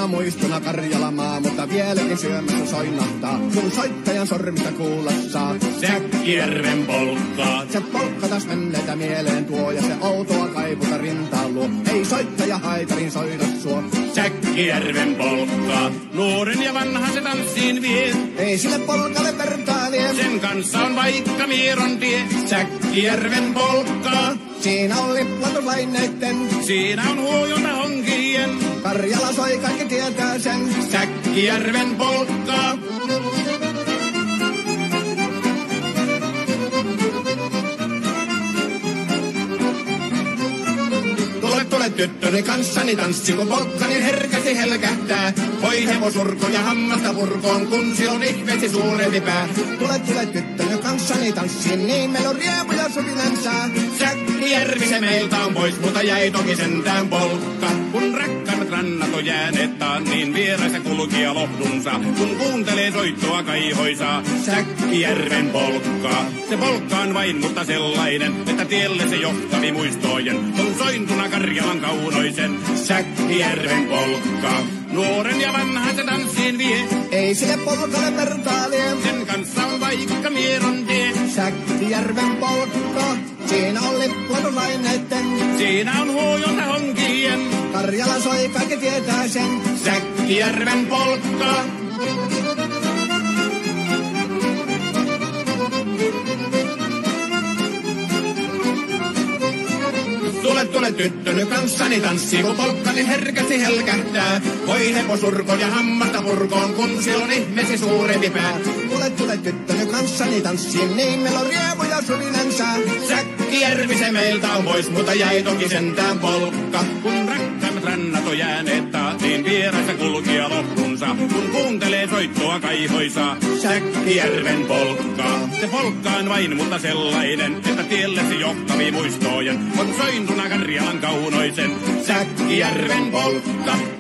muistona Karjalamaa, mutta vieläkin syömässä soinnahtaa, kun soittajan sormista kuulossaa. Säkkijärven polkkaa. Se polkka taas menneitä mieleen tuo, ja se outoa kaiputa rintaan luo. Ei soittaja haitarin soida suo. Säkkijärven polkkaa. Nuoren ja vanhan se tanssiin vie. Ei sille polkalle vertaa lie. Sen kanssa on vaikka Mieron tie. Säkkijärven polkkaa. Siinä on liplatuslaineitten. Siinä on huojona honkien. Karjala soi, kaikki tietää sen. Säkkijärven polkkaa. Tule tyttöni kanssani tanssi, kun polkkani herkästi helkähtää. Voi hevosurko ja hammasta purkoon, kun se on ihmeesi suurempi pää. Tule tyttöni kanssani tanssi, niin meillä on riemuja sopinansa. Säkkijärvi se meiltä on pois, mutta jäi toki sentään polkka. Kun rakkaimmat rannat on jääneet taan, niin vieressä kulkija lohdunsa. Kun kuuntelee soittoa kaihoisaa, Säkkijärven polkkaa. Se polkka on vain, mutta sellainen, että tielle se johtavi muistojen. On sointuna Karjalan kaunoisen, Säkkijärven polkkaa. Nuoren ja vanhan se tanssiin vie. Ei sille polkalle vertaa lie. Sen kanssa on vaikka Mieron tie. Säkkijärven polkka. Siinä on liplatuslaineitten. Siinä on huojona honkien. Karjala soi, kaikki tietää sen. Säkkijärven polkkaa. Tule tyttöny kanssani tanssi, kun polkkani herkästi helkähtää. Voi hevosurko ja hammasta purkoon, kun se on ihmeesi suurempi pää. Tule tyttöny kanssani tanssi, niin meillä on riemuja surinansa. Säkkijärvi se meiltä on pois, mutta jäi toki sentään polkka. Kun rakkaimmat rannat on jääneet taas, niin vieressä kulkija lohdunsa. Kun kuuntelee soittoa kaihoisaa, Säkkijärven polkkaa. Se polkka on vain, mutta sellainen, että tielle se johtavi muistojen. On sointuna Karjalan kaunoisen, Säkkijärven polkka.